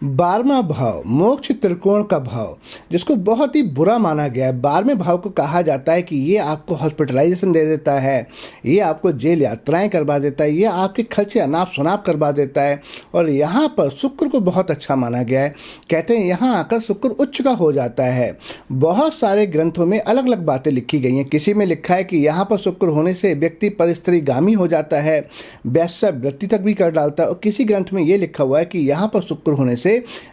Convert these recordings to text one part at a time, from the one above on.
12वां भाव मोक्ष त्रिकोण का भाव, जिसको बहुत ही बुरा माना गया है। 12वें भाव को कहा जाता है कि ये आपको हॉस्पिटलाइजेशन दे देता है, ये आपको जेल यात्राएं करवा देता है, ये आपके खर्चे अनाप शनाप करवा देता है। और यहाँ पर शुक्र को बहुत अच्छा माना गया है। कहते हैं यहाँ आकर शुक्र उच्च का हो जाता है। बहुत सारे ग्रंथों में अलग अलग बातें लिखी गई हैं। किसी में लिखा है कि यहाँ पर शुक्र होने से व्यक्ति परिस्त्रीगामी हो जाता है, वैश्यावृत्ति तक भी कर डालता है। और किसी ग्रंथ में ये लिखा हुआ है कि यहाँ पर शुक्र होने से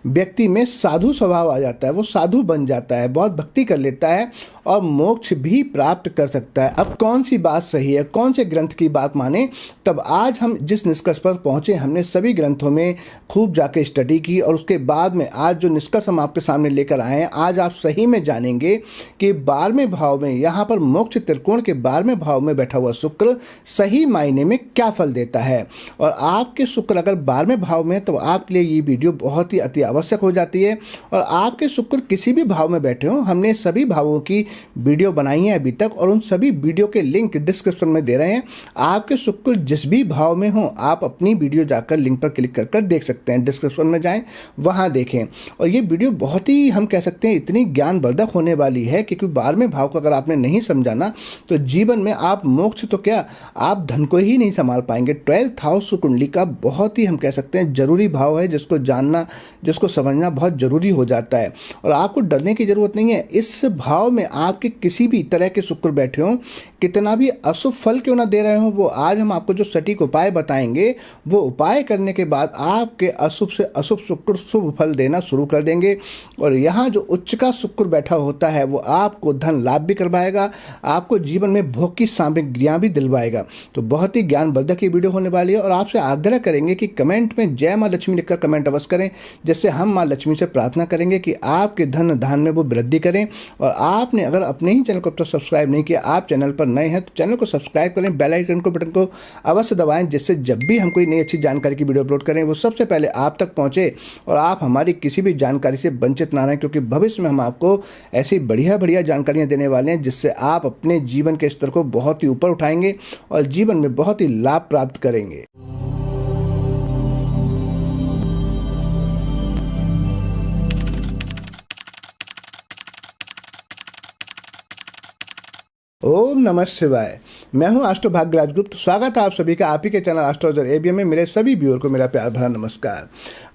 व्यक्ति में साधु स्वभाव आ जाता है, वो साधु बन जाता है, बहुत भक्ति कर लेता है और मोक्ष भी प्राप्त कर सकता है। अब कौन सी बात सही है, कौन से ग्रंथ की बात माने? तब आज हम जिस निष्कर्ष पर पहुंचे, हमने सभी ग्रंथों में खूब जाके स्टडी की और उसके बाद में आज जो निष्कर्ष हम आपके सामने लेकर आए हैं, आज आप सही में जानेंगे कि 12वें भाव में, यहाँ पर मोक्ष त्रिकोण के 12वें भाव में बैठा हुआ शुक्र सही मायने में क्या फल देता है। और आपके शुक्र अगर 12वें भाव में, तो आपके लिए ये वीडियो बहुत ही अति आवश्यक हो जाती है। और आपके शुक्र किसी भी भाव में बैठे हो, हमने सभी भावों की वीडियो बनाई है अभी तक और उन सभी वीडियो के लिंक डिस्क्रिप्शन में दे रहे हैं। आपके शुक्र जिस भी भाव में हो, आप अपनी वीडियो जाकर लिंक पर क्लिक कर देख सकते हैं। डिस्क्रिप्शन में जाएं, वहां देखें। और ये वीडियो बहुत ही, हम कह सकते हैं, इतनी ज्ञानवर्धक होने वाली है क्योंकि 12वें भाव को अगर आपने नहीं समझाना तो जीवन में आप मोक्ष तो क्या, आप धन को ही नहीं संभाल पाएंगे। 12th हाउस कुंडली का बहुत ही, हम कह सकते हैं, जरूरी भाव है, जिसको जानना, जिसको समझना बहुत जरूरी हो जाता है। और आपको डरने की जरूरत नहीं है। इस भाव में आपके किसी भी तरह के शुक्र बैठे हों, कितना भी अशुभ फल क्यों ना दे रहे हो, वो आज हम आपको जो सटीक उपाय बताएंगे, वो उपाय करने के बाद आपके अशुभ से अशुभ शुक्र शुभ फल देना शुरू कर देंगे। और यहाँ जो उच्च का शुक्र बैठा होता है, वो आपको धन लाभ भी करवाएगा, आपको जीवन में भोग की सामग्रियाँ भी दिलवाएगा। तो बहुत ही ज्ञानवर्धक ये वीडियो होने वाली है। और आपसे आग्रह करेंगे कि कमेंट में जय माँ लक्ष्मी लिखकर कमेंट अवश्य करें, जिससे हम माँ लक्ष्मी से प्रार्थना करेंगे कि आपके धन धान में वो वृद्धि करें। और आपने अगर अपने ही चैनल को अब तक सब्सक्राइब नहीं किया, आप चैनल पर नए हैं तो चैनल को सब्सक्राइब करें, बेल आइकन को बटन को अवश्य दबाएं, जिससे जब भी हम कोई नई अच्छी जानकारी की वीडियो अपलोड करें, वो सबसे पहले आप तक पहुंचे और आप हमारी किसी भी जानकारी से वंचित ना रहें। क्योंकि भविष्य में हम आपको ऐसी बढ़िया बढ़िया जानकारियाँ देने वाले हैं, जिससे आप अपने जीवन के स्तर को बहुत ही ऊपर उठाएंगे और जीवन में बहुत ही लाभ प्राप्त करेंगे। ओम नमः शिवाय। मैं हूं एस्ट्रो भाग्य राजगुप्त। स्वागत है आप सभी का आप ही के चैनल एस्ट्रोलॉजर एबीएम में। मेरे सभी व्यूअर को मेरा प्यार भरा नमस्कार।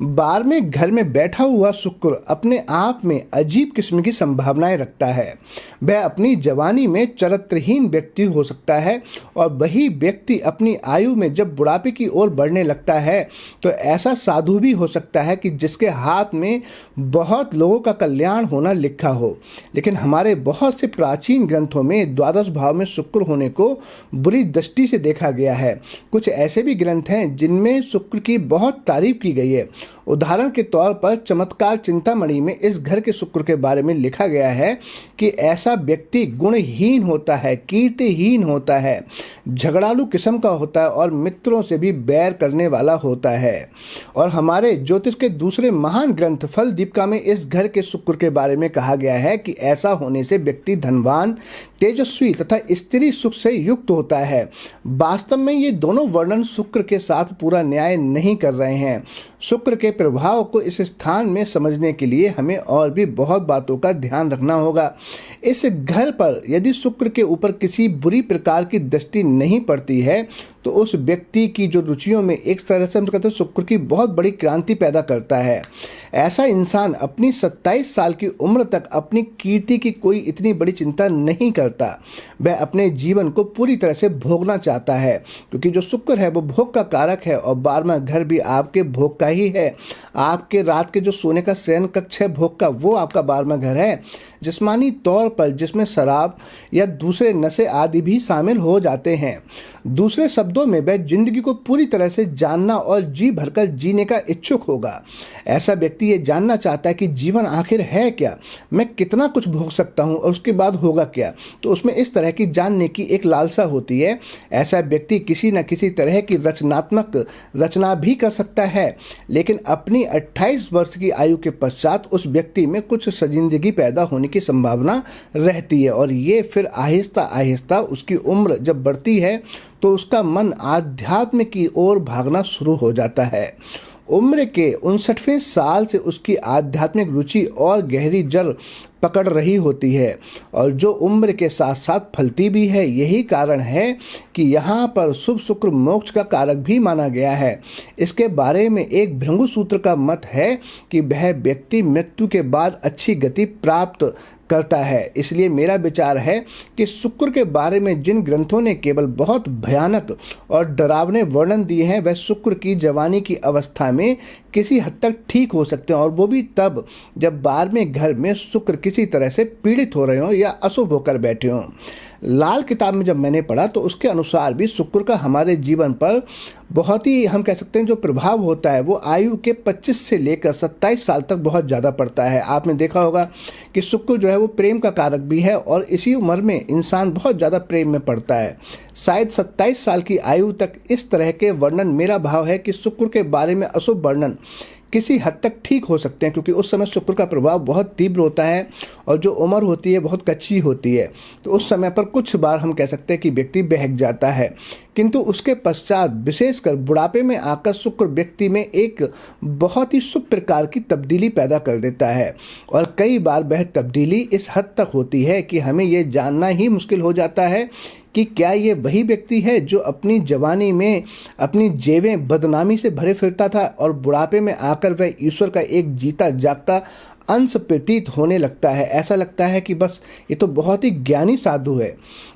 12वें घर में बैठा हुआ शुक्र अपने आप में अजीब किस्म की संभावनाएं रखता है। वह अपनी जवानी में चरित्रहीन व्यक्ति हो सकता है और वही व्यक्ति अपनी आयु में जब बुढ़ापे की ओर बढ़ने लगता है तो ऐसा साधु भी हो सकता है कि जिसके हाथ में बहुत लोगों का कल्याण होना लिखा हो। लेकिन हमारे बहुत से प्राचीन ग्रंथों में द्वादश भाव में शुक्र होने को बुरी दृष्टि से देखा गया है। कुछ ऐसे भी ग्रंथ हैं जिनमें शुक्र की बहुत तारीफ की गई है। उदाहरण के तौर पर चमत्कार चिंतामणि में इस घर के शुक्र के बारे में लिखा गया है कि ऐसा व्यक्ति गुणहीन होता है, कीर्तिहीन होता है, झगड़ालू किस्म का होता है और मित्रों से भी बैर करने वाला होता है। और हमारे ज्योतिष के दूसरे महान ग्रंथ फल दीपिका में इस घर के शुक्र के बारे में कहा गया है कि ऐसा होने से व्यक्ति धनवान, तेजस्वी तथा स्त्री सुख से युक्त होता है। वास्तव में ये दोनों वर्णन शुक्र के साथ पूरा न्याय नहीं कर रहे हैं। शुक्र के प्रभाव को इस स्थान में समझने के लिए हमें और भी बहुत बातों का ध्यान रखना होगा। इस घर पर यदि शुक्र के ऊपर किसी बुरी प्रकार की दृष्टि नहीं पड़ती है तो उस व्यक्ति की जो रुचियों में एक तरह से हम कहते हैं शुक्र की बहुत बड़ी क्रांति पैदा करता है। ऐसा इंसान अपनी 27 साल की उम्र तक अपनी कीर्ति की कोई इतनी बड़ी चिंता नहीं करता। वह अपने जीवन को पूरी तरह से भोगना चाहता है, क्योंकि जो शुक्र है वो भोग का कारक है और 12वां घर भी आपके भोग का ही है। आपके रात के जो सोने का शयन कक्ष है भोग का, वो आपका 12वां घर है। जिस्मानी तौर पर जिसमें शराब या दूसरे नशे आदि भी शामिल हो जाते हैं। दूसरे शब्दों में वह जिंदगी को पूरी तरह से जानना और जी भरकर जीने का इच्छुक होगा। ऐसा व्यक्ति ये जानना चाहता है कि जीवन आखिर है क्या, मैं कितना कुछ भोग सकता हूँ और उसके बाद होगा क्या। तो उसमें इस तरह की जानने की एक लालसा होती है। ऐसा व्यक्ति किसी न किसी तरह की रचनात्मक रचना भी कर सकता है, लेकिन अपनी 28 वर्ष की आयु के पश्चात उस व्यक्ति में कुछ सजिंदगी पैदा होने की संभावना रहती है। और ये फिर आहिस्ता आहिस्ता उसकी उम्र जब बढ़ती है तो उसका मन आध्यात्म की ओर भागना शुरू हो जाता है। उम्र के 59वें साल से उसकी आध्यात्मिक रुचि और गहरी जड़ पकड़ रही होती है और जो उम्र के साथ साथ फलती भी है। यही कारण है कि यहाँ पर शुभ शुक्र मोक्ष का कारक भी माना गया है। इसके बारे में एक भृंगु सूत्र का मत है कि वह व्यक्ति मृत्यु के बाद अच्छी गति प्राप्त करता है। इसलिए मेरा विचार है कि शुक्र के बारे में जिन ग्रंथों ने केवल बहुत भयानक और डरावने वर्णन दिए हैं वह शुक्र की जवानी की अवस्था में किसी हद तक ठीक हो सकते हैं, और वो भी तब जब 12वें घर में शुक्र किसी तरह से पीड़ित हो रहे हों या अशुभ होकर बैठे हों। लाल किताब में जब मैंने पढ़ा तो उसके अनुसार भी शुक्र का हमारे जीवन पर बहुत ही, हम कह सकते हैं, जो प्रभाव होता है वो आयु के 25 से लेकर 27 साल तक बहुत ज़्यादा पड़ता है। आपने देखा होगा कि शुक्र जो है वो प्रेम का कारक भी है और इसी उम्र में इंसान बहुत ज़्यादा प्रेम में पड़ता है। शायद 27 साल की आयु तक इस तरह के वर्णन, मेरा भाव है कि शुक्र के बारे में अशुभ वर्णन किसी हद तक ठीक हो सकते हैं, क्योंकि उस समय शुक्र का प्रभाव बहुत तीव्र होता है और जो उम्र होती है बहुत कच्ची होती है। तो उस समय पर कुछ बार हम कह सकते हैं कि व्यक्ति बहक जाता है, किंतु उसके पश्चात विशेषकर बुढ़ापे में आकर शुक्र व्यक्ति में एक बहुत ही शुभ प्रकार की तब्दीली पैदा कर देता है। और कई बार वह तब्दीली इस हद तक होती है कि हमें ये जानना ही मुश्किल हो जाता है कि क्या ये वही व्यक्ति है जो अपनी जवानी में अपनी जेबें बदनामी से भरे फिरता था और बुढ़ापे में आकर वह ईश्वर का एक जीता जागता अंश प्रतीत होने लगता है। ऐसा लगता है कि बस ये तो बहुत ही ज्ञानी साधु है।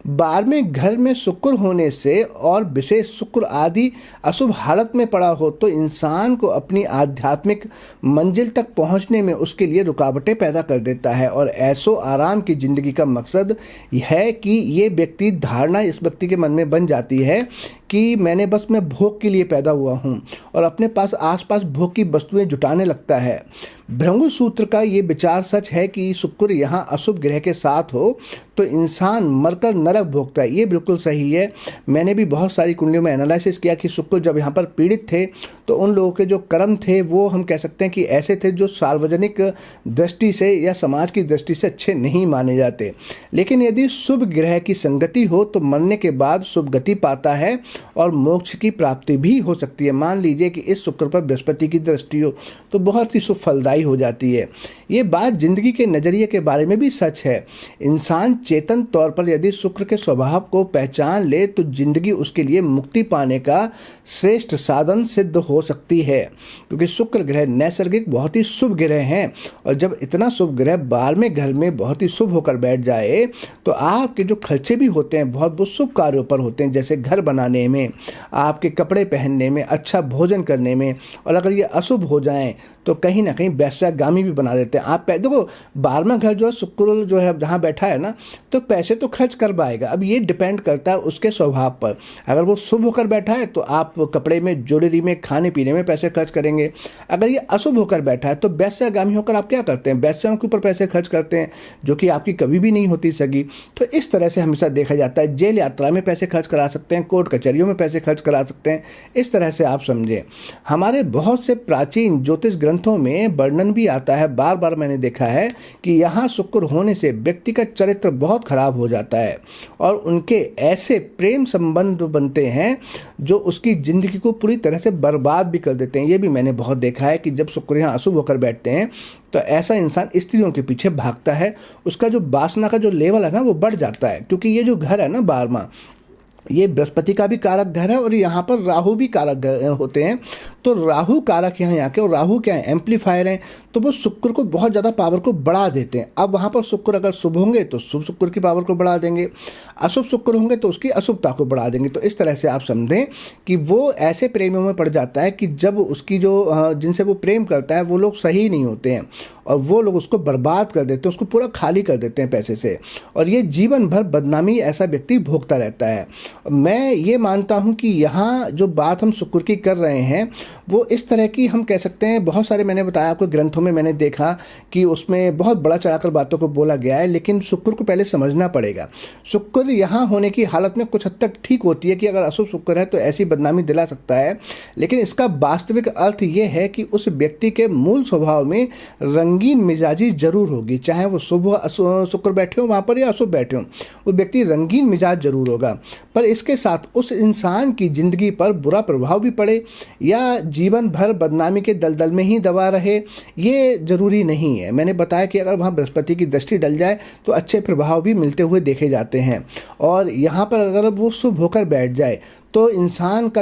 12वें घर में शुक्र होने से और विशेष शुक्र आदि अशुभ हालत में पड़ा हो तो इंसान को अपनी आध्यात्मिक मंजिल तक पहुंचने में उसके लिए रुकावटें पैदा कर देता है। और ऐसो आराम की जिंदगी का मकसद है कि ये व्यक्ति, धारणा इस व्यक्ति के मन में बन जाती है कि मैं भोग के लिए पैदा हुआ हूँ और अपने पास आसपास भोग की वस्तुएं जुटाने लगता है। भृंगु सूत्र का ये विचार सच है कि शुक्र यहाँ अशुभ ग्रह के साथ हो तो इंसान मरकर नरक भोगता है। ये बिल्कुल सही है। मैंने भी बहुत सारी कुंडलियों में एनालिसिस किया कि शुक्र जब यहाँ पर पीड़ित थे तो उन लोगों के जो कर्म थे वो, हम कह सकते हैं कि ऐसे थे जो सार्वजनिक दृष्टि से या समाज की दृष्टि से अच्छे नहीं माने जाते। लेकिन यदि शुभ ग्रह की संगति हो तो मरने के बाद शुभ गति पाता है और मोक्ष की प्राप्ति भी हो सकती है। मान लीजिए कि इस शुक्र पर बृहस्पति की दृष्टि हो तो बहुत ही शुभ फलदायी हो जाती है। ये बात जिंदगी के नज़रिए के बारे में भी सच है। इंसान चेतन तौर पर यदि शुक्र के स्वभाव को पहचान ले तो जिंदगी उसके लिए मुक्ति पाने का श्रेष्ठ साधन सिद्ध हो सकती है, क्योंकि शुक्र ग्रह नैसर्गिक बहुत ही शुभ ग्रह हैं। और जब इतना शुभ ग्रह 12वें घर में बहुत ही शुभ होकर बैठ जाए तो आपके जो खर्चे भी होते हैं बहुत शुभ कार्यों पर होते हैं, जैसे घर बनाने में, आपके कपड़े पहनने में, अच्छा भोजन करने में। और अगर ये अशुभ हो जाएं तो कहीं ना कहीं वैश्यागामी भी बना देते हैं। आप देखो 12वां घर जो है शुक्र जो है जहाँ बैठा है ना, तो पैसे तो खर्च कर पाएगा। अब ये डिपेंड करता है उसके स्वभाव पर। अगर वो शुभ होकर बैठा है तो आप कपड़े में, ज्वेलरी में, खाने पीने में पैसे खर्च करेंगे। अगर ये अशुभ होकर बैठा है तो वैश्यागामी होकर आप क्या करते हैं? वैश्याओं के ऊपर पैसे खर्च करते हैं, जो कि आपकी कभी भी नहीं होती सगी। तो इस तरह से हमेशा देखा जाता है। जेल यात्रा में पैसे खर्च करा सकते हैं, कोर्ट कचहरियों में पैसे खर्च करा सकते हैं। इस तरह से आप समझें। हमारे बहुत से प्राचीन ज्योतिष ग्रंथों में वर्णन भी आता है, बार बार मैंने देखा है कि यहाँ शुक्र होने से व्यक्ति का चरित्र बहुत खराब हो जाता है और उनके ऐसे प्रेम संबंध बनते हैं जो उसकी जिंदगी को पूरी तरह से बर्बाद भी कर देते हैं। ये भी मैंने बहुत देखा है कि जब शुक्र यहाँ अशुभ होकर बैठते हैं तो ऐसा इंसान स्त्रियों के पीछे भागता है। उसका जो वासना का जो लेवल है ना वो बढ़ जाता है, क्योंकि ये जो घर है ना 12वां, ये बृहस्पति का भी कारक घर है और यहाँ पर राहु भी कारक होते हैं। तो राहु कारक यहाँ के, और राहु क्या है? एम्पलीफायर हैं। तो वो शुक्र को बहुत ज़्यादा पावर को बढ़ा देते हैं। अब वहाँ पर शुक्र अगर शुभ होंगे तो शुभ शुक्र की पावर को बढ़ा देंगे, अशुभ शुक्र होंगे तो उसकी अशुभता को बढ़ा देंगे। तो इस तरह से आप समझें कि वो ऐसे प्रेमियों में पड़ जाता है कि जब उसकी जो जिनसे वो प्रेम करता है वो लोग सही नहीं होते हैं और वो लोग उसको बर्बाद कर देते हैं, उसको पूरा खाली कर देते हैं पैसे से, और ये जीवन भर बदनामी ऐसा व्यक्ति भोगता रहता है। मैं ये मानता हूँ कि यहाँ जो बात हम शुक्र की कर रहे हैं वो इस तरह की, हम कह सकते हैं, बहुत सारे मैंने बताया आपको ग्रंथों में मैंने देखा कि उसमें बहुत बड़ा चढ़ाकर बातों को बोला गया है, लेकिन शुक्र को पहले समझना पड़ेगा। शुक्र यहाँ होने की हालत में कुछ हद तक ठीक होती है कि अगर अशुभ शुक्र है तो ऐसी बदनामी दिला सकता है, लेकिन इसका वास्तविक अर्थ ये है कि उस व्यक्ति के मूल स्वभाव में रंगीन मिजाजी जरूर होगी। चाहे वो शुभ शुक्र बैठे हो वहाँ पर या अशुभ बैठे हो, वो व्यक्ति रंगीन मिजाज जरूर होगा। पर और इसके साथ उस इंसान की ज़िंदगी पर बुरा प्रभाव भी पड़े या जीवन भर बदनामी के दलदल में ही दबा रहे, ये ज़रूरी नहीं है। मैंने बताया कि अगर वहाँ बृहस्पति की दृष्टि डल जाए तो अच्छे प्रभाव भी मिलते हुए देखे जाते हैं, और यहाँ पर अगर वो शुभ होकर बैठ जाए तो इंसान का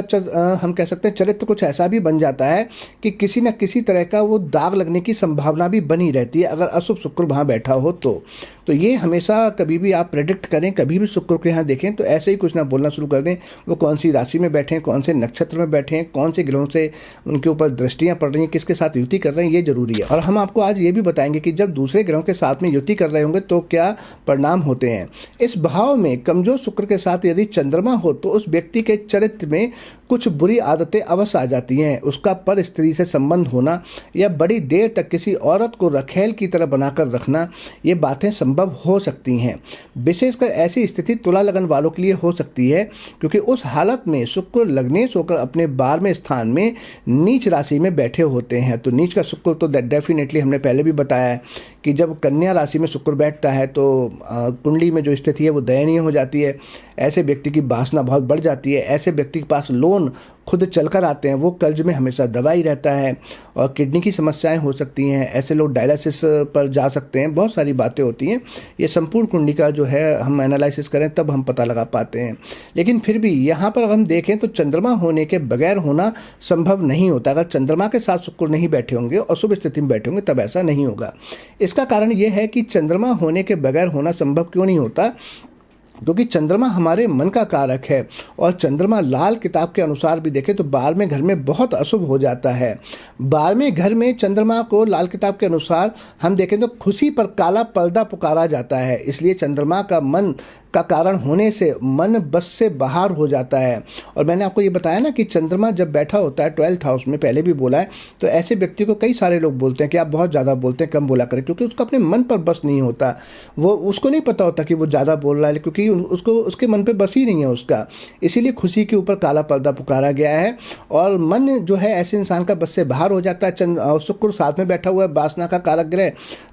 हम कह सकते हैं चरित्र कुछ ऐसा भी बन जाता है कि किसी न किसी तरह का वो दाग लगने की संभावना भी बनी रहती है अगर अशुभ शुक्र वहाँ बैठा हो तो ये हमेशा कभी भी आप प्रेडिक्ट करें, कभी भी शुक्र को यहाँ देखें तो ऐसे ही कुछ ना बोलना शुरू कर दें। वो कौन सी राशि में बैठे हैं, कौन से नक्षत्र में बैठे हैं, कौन से ग्रहों से उनके ऊपर दृष्टियाँ पड़ रही हैं, किसके साथ युति कर रहे हैं, ये जरूरी है। और हम आपको आज ये भी बताएंगे कि जब दूसरे ग्रहों के साथ में युति कर रहे होंगे तो क्या परिणाम होते हैं। इस भाव में कमजोर शुक्र के साथ यदि चंद्रमा हो तो उस व्यक्ति के चरित्र में कुछ बुरी आदतें अवश्य आ जाती हैं। उसका पर स्त्री से संबंध होना या बड़ी देर तक किसी औरत को रखेल की तरह बनाकर रखना, ये बातें संभव हो सकती हैं। विशेषकर ऐसी स्थिति तुला लगन वालों के लिए हो सकती है क्योंकि उस हालत में शुक्र लग्नेश होकर अपने 12वें स्थान में नीच राशि में बैठे होते हैं। तो नीच का शुक्र तो डेफिनेटली हमने पहले भी बताया है कि जब कन्या राशि में शुक्र बैठता है तो कुंडली में जो स्थिति है वो दयनीय हो जाती है। ऐसे व्यक्ति की वासना बहुत बढ़ जाती है। ऐसे व्यक्ति के पास लोन खुद चलकर आते हैं, वो कर्ज में हमेशा दबा ही रहता है और किडनी की समस्याएं हो सकती हैं। ऐसे लोग डायलिसिस पर जा सकते हैं। बहुत सारी बातें होती हैं। ये संपूर्ण कुंडली का जो है हम एनालिसिस करें तब हम पता लगा पाते हैं। लेकिन फिर भी यहाँ पर अगर हम देखें तो चंद्रमा होने के बगैर होना संभव नहीं होता। अगर चंद्रमा के साथ शुक्र नहीं बैठे होंगे और शुभ स्थिति में बैठे होंगे तब ऐसा नहीं होगा। इसका कारण ये है कि चंद्रमा होने के बगैर होना संभव क्यों नहीं होता, क्योंकि चंद्रमा हमारे मन का कारक है और चंद्रमा लाल किताब के अनुसार भी देखें तो 12वें घर में बहुत अशुभ हो जाता है। 12वें घर में चंद्रमा को लाल किताब के अनुसार हम देखें तो खुशी पर काला पर्दा पुकारा जाता है। इसलिए चंद्रमा का मन का कारण होने से मन बस से बाहर हो जाता है। और मैंने आपको ये बताया ना कि चंद्रमा जब बैठा होता है 12th हाउस में, पहले भी बोला है, तो ऐसे व्यक्ति को कई सारे लोग बोलते हैं कि आप बहुत ज़्यादा बोलते हैं, कम बोला करें, क्योंकि उसका अपने मन पर बस नहीं होता। वो उसको नहीं पता होता कि वो ज़्यादा बोल रहा है, क्योंकि उसको उसके मन पे बस ही नहीं है उसका। इसीलिए खुशी के ऊपर काला पर्दा पुकारा गया है और मन जो है ऐसे इंसान का बस से बाहर हो जाता है। शुक्र साथ में बैठा हुआ है, वासना का कारक ग्रह,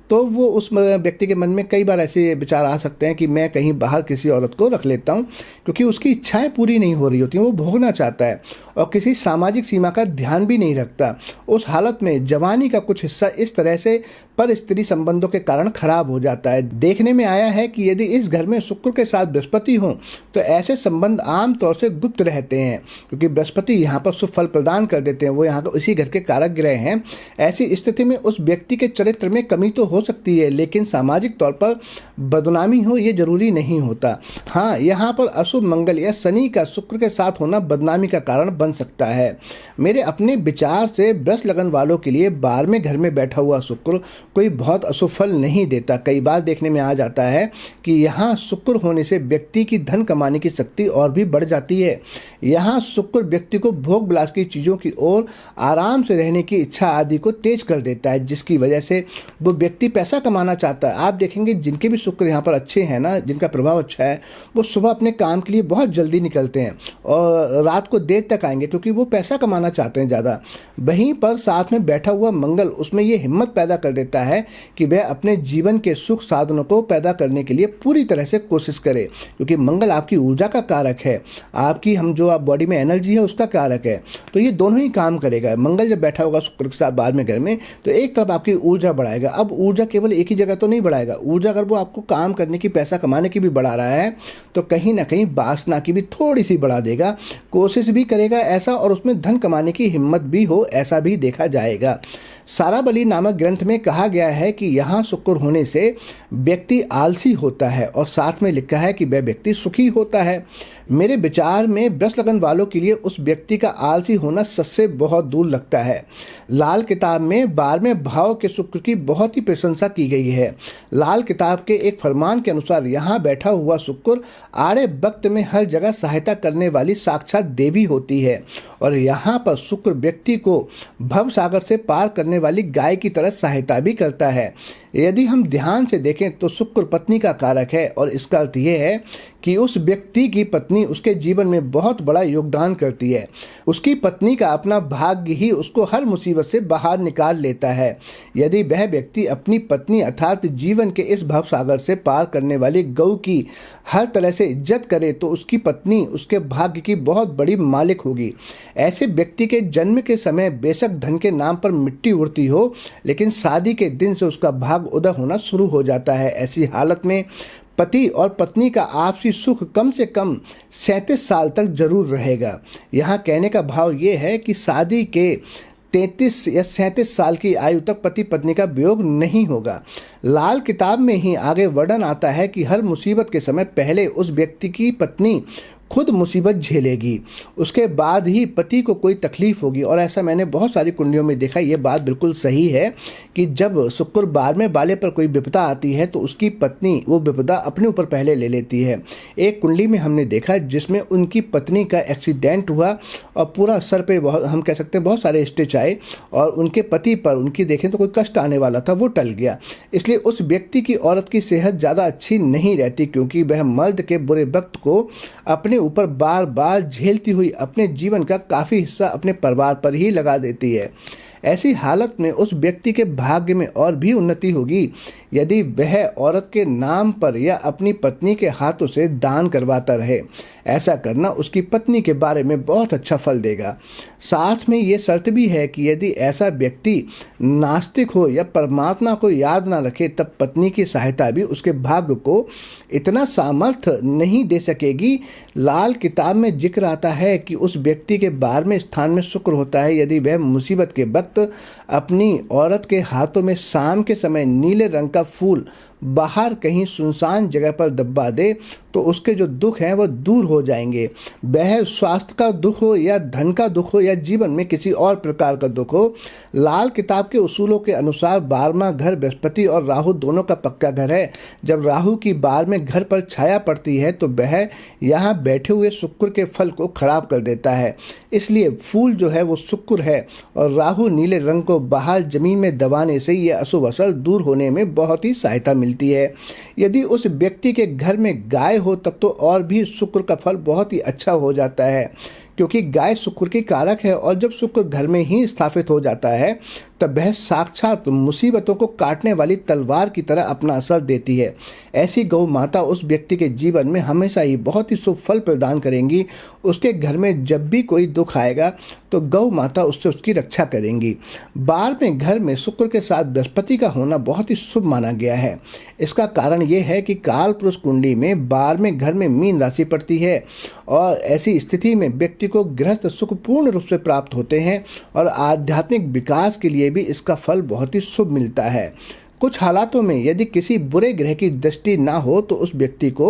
तो वो उस व्यक्ति के मन में कई बार ऐसे विचार आ सकते हैं कि मैं कहीं बाहर किसी औरत को रख लेता हूँ, क्योंकि उसकी इच्छाएं पूरी नहीं हो रही होती हैं, वो भोगना चाहता है और किसी सामाजिक सीमा का ध्यान भी नहीं रखता। उस हालत में जवानी का कुछ हिस्सा इस तरह से पर स्त्री संबंधों के कारण खराब हो जाता है। देखने में आया है कि यदि इस घर में शुक्र के साथ बृहस्पति हो तो ऐसे संबंध आमतौर से गुप्त रहते हैं, क्योंकि बृहस्पति यहाँ पर शुभ फल प्रदान कर देते हैं, वो यहाँ का इसी घर के कारक ग्रह हैं। ऐसी स्थिति में उस व्यक्ति के चरित्र में कमी तो हो सकती है, लेकिन सामाजिक तौर पर बदनामी हो ये जरूरी नहीं होता। हाँ, यहाँ पर अशुभ मंगल या शनि का शुक्र के साथ होना बदनामी का कारण बन सकता है। मेरे अपने विचार से वृष लगन वालों के लिए 12वें घर में बैठा हुआ शुक्र कोई बहुत अशुभ फल नहीं देता। कई बार देखने में आ जाता है कि यहाँ शुक्र होने से व्यक्ति की धन कमाने की शक्ति और भी बढ़ जाती है। यहाँ शुक्र व्यक्ति को भोग विलास की चीज़ों की ओर, आराम से रहने की इच्छा आदि को तेज कर देता है, जिसकी वजह से वो व्यक्ति पैसा कमाना चाहता है। आप देखेंगे जिनके भी शुक्र यहाँ पर अच्छे हैं ना, जिनका प्रभाव अच्छा है, वो सुबह अपने काम के लिए बहुत जल्दी निकलते हैं और रात को देर तक आएंगे, क्योंकि वो पैसा कमाना चाहते हैं ज़्यादा। वहीं पर साथ में बैठा हुआ मंगल उसमें ये हिम्मत पैदा कर देता है कि वह अपने जीवन के सुख साधनों को पैदा करने के लिए पूरी तरह से कोशिश करे, क्योंकि मंगल आपकी ऊर्जा का कारक है, आपकी हम जो आप बॉडी में एनर्जी है उसका कारक है। तो ये दोनों ही काम करेगा। मंगल जब बैठा होगा शुक्र के साथ 12वें घर में तो एक तरफ आपकी ऊर्जा बढ़ाएगा। अब ऊर्जा केवल एक ही जगह तो नहीं बढ़ाएगा, ऊर्जा अगर वो आपको काम करने की, पैसा कमाने की भी बढ़ा रहा है तो कहीं ना कहीं वासना की भी थोड़ी सी बढ़ा देगा, कोशिश भी करेगा ऐसा, और उसमें धन कमाने की हिम्मत भी हो ऐसा भी देखा जाएगा। साराबली नामक ग्रंथ में कहा गया है कि यहाँ शुक्र होने से व्यक्ति आलसी होता है और साथ में लिखा है कि वह व्यक्ति सुखी होता है। मेरे विचार में वृष लगन वालों के लिए उस व्यक्ति का आलसी होना सच से बहुत दूर लगता है। लाल किताब में 12वें भाव के शुक्र की बहुत ही प्रशंसा की गई है। लाल किताब के एक फरमान के अनुसार यहाँ बैठा हुआ शुक्र आड़े वक्त में हर जगह सहायता करने वाली साक्षात देवी होती है और यहाँ पर शुक्र व्यक्ति को भव सागर से पार करने वाली गाय की तरह सहायता भी करता है। यदि हम ध्यान से देखें तो शुक्र पत्नी का कारक है और इसका अर्थ यह है कि उस व्यक्ति की पत्नी उसके जीवन में बहुत बड़ा योगदान करती है। उसकी पत्नी का अपना भाग्य ही उसको हर मुसीबत से बाहर निकाल लेता है। यदि वह व्यक्ति अपनी पत्नी अर्थात जीवन के इस भवसागर से पार करने वाली गौ की हर तरह से इज्जत करे तो उसकी पत्नी उसके भाग्य की बहुत बड़ी मालिक होगी। ऐसे व्यक्ति के जन्म के समय बेशक धन के नाम पर मिट्टी उड़ती हो, लेकिन शादी के दिन से उसका भाग उदय होना शुरू हो जाता है। ऐसी हालत में पति और पत्नी का आपसी सुख कम से कम 37 साल तक जरूर रहेगा। यहाँ कहने का भाव ये है कि शादी के 33 या 37 साल की आयु तक पति पत्नी का वियोग नहीं होगा। लाल किताब में ही आगे वर्णन आता है कि हर मुसीबत के समय पहले उस व्यक्ति की पत्नी खुद मुसीबत झेलेगी, उसके बाद ही पति को कोई तकलीफ होगी। और ऐसा मैंने बहुत सारी कुंडलियों में देखा। ये बात बिल्कुल सही है कि जब शुक्र 12वें वाले पर कोई विपदा आती है तो उसकी पत्नी वो विपदा अपने ऊपर पहले ले लेती है। एक कुंडली में हमने देखा जिसमें उनकी पत्नी का एक्सीडेंट हुआ और पूरा सर पे हम कह सकते हैं बहुत सारे स्टिच आए और उनके पति पर उनकी देखें तो कोई कष्ट आने वाला था, वो टल गया। इसलिए उस व्यक्ति की औरत की सेहत ज़्यादा अच्छी नहीं रहती, क्योंकि वह मर्द के बुरे वक्त को अपने ऊपर बार बार झेलती हुई अपने जीवन का काफ़ी हिस्सा अपने परिवार पर ही लगा देती है। ऐसी हालत में उस व्यक्ति के भाग्य में और भी उन्नति होगी यदि वह औरत के नाम पर या अपनी पत्नी के हाथों से दान करवाता रहे। ऐसा करना उसकी पत्नी के बारे में बहुत अच्छा फल देगा। साथ में ये शर्त भी है कि यदि ऐसा व्यक्ति नास्तिक हो या परमात्मा को याद ना रखे तब पत्नी की सहायता भी उसके भाग्य को इतना सामर्थ्य नहीं दे सकेगी। लाल किताब में जिक्र आता है कि उस व्यक्ति के 12वें स्थान में शुक्र होता है। यदि वह मुसीबत के वक्त अपनी औरत के हाथों में शाम के समय नीले रंग का फूल बाहर कहीं सुनसान जगह पर दबा दे तो उसके जो दुख हैं वो दूर हो जाएंगे। वह स्वास्थ्य का दुख हो या धन का दुख हो या जीवन में किसी और प्रकार का दुख हो। लाल किताब के उसूलों के अनुसार 12वां घर बृहस्पति और राहु दोनों का पक्का घर है। जब राहु की 12वें घर पर छाया पड़ती है तो वह यहाँ बैठे हुए शुक्र के फल को खराब कर देता है। इसलिए फूल जो है वो शुक्र है और राहु नीले रंग को बाहर जमीन में दबाने से यह अशुभ असर दूर होने में बहुत ही सहायता मिलती है। यदि उस व्यक्ति के घर में गाय हो तब तो और भी शुक्र का फल बहुत ही अच्छा हो जाता है, क्योंकि गाय शुक्र की कारक है और जब शुक्र घर में ही स्थापित हो जाता है तब वह साक्षात मुसीबतों को काटने वाली तलवार की तरह अपना असर देती है। ऐसी गौ माता उस व्यक्ति के जीवन में हमेशा ही बहुत ही शुभ फल प्रदान करेंगी। उसके घर में जब भी कोई दुख आएगा तो गौ माता उससे उसकी रक्षा करेंगी। 12वें घर में शुक्र के साथ बृहस्पति का होना बहुत ही शुभ माना गया है। इसका कारण यह है कि काल पुरुष कुंडली में 12वें घर में मीन राशि पड़ती है और ऐसी स्थिति में व्यक्ति को गृहस्थ सुख पूर्ण रूप से प्राप्त होते हैं और आध्यात्मिक विकास के लिए भी इसका फल बहुत ही शुभ मिलता है। कुछ हालातों में यदि किसी बुरे ग्रह की दृष्टि ना हो तो उस व्यक्ति को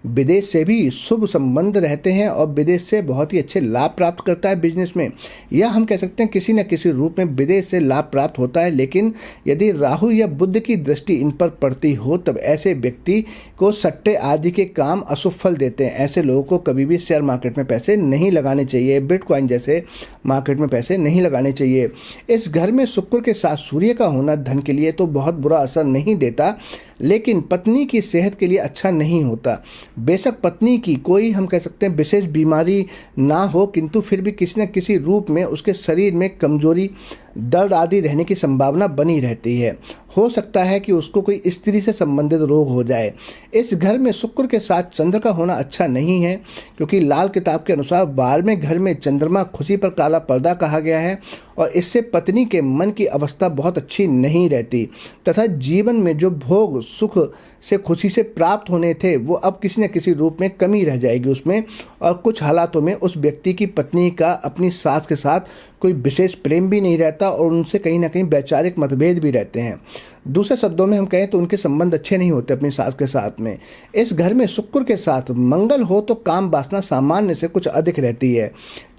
विदेश से भी शुभ संबंध रहते हैं और विदेश से बहुत ही अच्छे लाभ प्राप्त करता है बिजनेस में, या हम कह सकते हैं किसी न किसी रूप में विदेश से लाभ प्राप्त होता है। लेकिन यदि राहु या बुध की दृष्टि इन पर पड़ती हो तब ऐसे व्यक्ति को सट्टे आदि के काम अशुभ फल देते हैं। ऐसे लोगों को कभी भी शेयर मार्केट में पैसे नहीं लगाने चाहिए, बिटकॉइन जैसे मार्केट में पैसे नहीं लगाने चाहिए। इस घर में शुक्र के साथ सूर्य का होना धन के लिए तो बहुत बुरा असर नहीं देता, लेकिन पत्नी की सेहत के लिए अच्छा नहीं होता। बेशक पत्नी की कोई हम कह सकते हैं विशेष बीमारी ना हो, किंतु फिर भी किसी न किसी रूप में उसके शरीर में कमजोरी, दर्द आदि रहने की संभावना बनी रहती है। हो सकता है कि उसको कोई स्त्री से संबंधित रोग हो जाए। इस घर में शुक्र के साथ चंद्र का होना अच्छा नहीं है, क्योंकि लाल किताब के अनुसार 12वें घर में चंद्रमा खुशी पर काला पर्दा कहा गया है और इससे पत्नी के मन की अवस्था बहुत अच्छी नहीं रहती तथा जीवन में जो भोग सुख से खुशी से प्राप्त होने थे वो अब किसी न किसी रूप में कमी रह जाएगी उसमें। और कुछ हालातों में उस व्यक्ति की पत्नी का अपनी सास के साथ कोई विशेष प्रेम भी नहीं रहता और उनसे कहीं ना कहीं वैचारिक मतभेद भी रहते हैं। दूसरे शब्दों में हम कहें तो उनके संबंध अच्छे नहीं होते अपनी सास के साथ में। इस घर में शुक्र के साथ मंगल हो तो काम वासना सामान्य से कुछ अधिक रहती है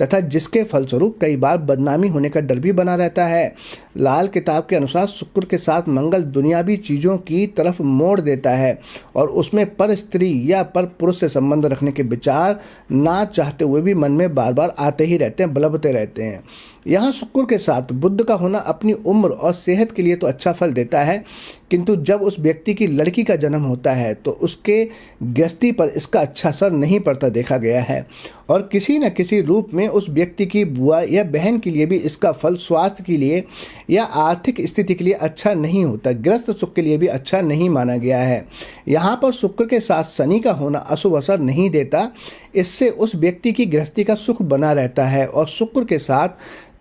तथा जिसके फलस्वरूप कई बार बदनामी होने का डर भी बना रहता है। लाल किताब के अनुसार शुक्र के साथ मंगल दुनियावी चीज़ों की तरफ मोड़ देता है और उसमें पर स्त्री या पर पुरुष से संबंध रखने के विचार ना चाहते हुए भी मन में बार बार आते ही रहते हैं, बलबते रहते हैं। यहाँ शुक्र के साथ बुध का होना अपनी उम्र और सेहत के लिए तो अच्छा फल देता है, किंतु जब उस व्यक्ति की लड़की का जन्म होता है तो उसके गृहस्थी पर इसका अच्छा असर नहीं पड़ता देखा गया है, और किसी न किसी रूप में उस व्यक्ति की बुआ या बहन के लिए भी इसका फल स्वास्थ्य के लिए या आर्थिक स्थिति के लिए अच्छा नहीं होता, गृहस्थ सुख के लिए भी अच्छा नहीं माना गया है। यहाँ पर शुक्र के साथ शनि का होना अशुभ असर नहीं देता, इससे उस व्यक्ति की गृहस्थी का सुख बना रहता है, और शुक्र के साथ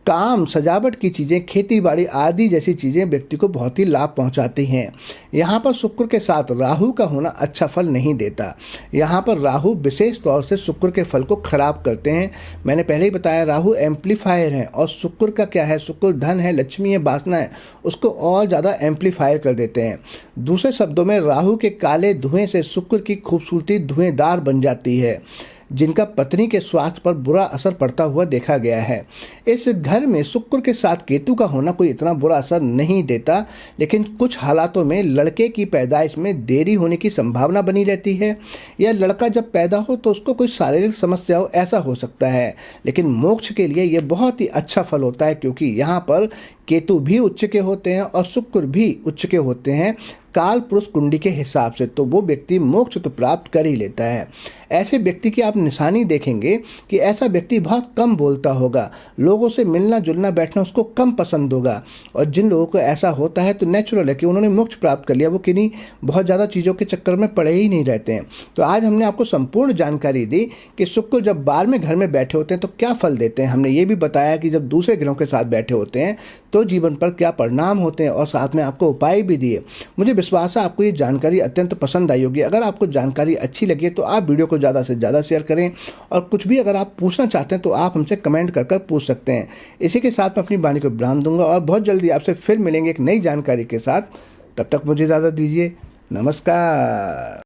काम, सजावट की चीज़ें, खेती बाड़ी आदि जैसी चीज़ें व्यक्ति को बहुत ही लाभ पहुंचाती हैं। यहाँ पर शुक्र के साथ राहु का होना अच्छा फल नहीं देता। यहाँ पर राहु विशेष तौर से शुक्र के फल को खराब करते हैं। मैंने पहले ही बताया राहु एम्पलीफायर है, और शुक्र का क्या है, शुक्र धन है, लक्ष्मी है, वासना है, उसको और ज़्यादा एम्पलीफायर कर देते हैं। दूसरे शब्दों में राहु के काले धुएँ से शुक्र की खूबसूरती धुएंदार बन जाती है, जिनका पत्नी के स्वास्थ्य पर बुरा असर पड़ता हुआ देखा गया है। इस घर में शुक्र के साथ केतु का होना कोई इतना बुरा असर नहीं देता, लेकिन कुछ हालातों में लड़के की पैदाइश में देरी होने की संभावना बनी रहती है, या लड़का जब पैदा हो तो उसको कोई शारीरिक समस्या हो, ऐसा हो सकता है। लेकिन मोक्ष के लिए ये बहुत ही अच्छा फल होता है, क्योंकि यहाँ पर केतु भी उच्च के होते हैं और शुक्र भी उच्च के होते हैं काल पुरुष कुंडी के हिसाब से, तो वो व्यक्ति मोक्ष तो प्राप्त कर ही लेता है। ऐसे व्यक्ति की आप निशानी देखेंगे कि ऐसा व्यक्ति बहुत कम बोलता होगा, लोगों से मिलना जुलना बैठना उसको कम पसंद होगा, और जिन लोगों को ऐसा होता है तो नेचुरल है कि उन्होंने मोक्ष प्राप्त कर लिया, वो किन्हीं बहुत ज़्यादा चीज़ों के चक्कर में पड़े ही नहीं रहते हैं। तो आज हमने आपको संपूर्ण जानकारी दी कि शुक्र जब 12वें घर में बैठे होते हैं तो क्या फल देते हैं। हमने ये भी बताया कि जब दूसरे ग्रहों के साथ बैठे होते हैं तो जीवन पर क्या परिणाम होते हैं, और साथ में आपको उपाय भी दिए। मुझे विश्वास है आपको ये जानकारी अत्यंत पसंद आई होगी। अगर आपको जानकारी अच्छी लगी तो आप वीडियो को ज़्यादा से ज़्यादा शेयर करें, और कुछ भी अगर आप पूछना चाहते हैं तो आप हमसे कमेंट कर पूछ सकते हैं। इसी के साथ मैं अपनी वाणी को विराम दूंगा, और बहुत जल्दी आपसे फिर मिलेंगे एक नई जानकारी के साथ। तब तक मुझे इजाज़त दीजिए। नमस्कार।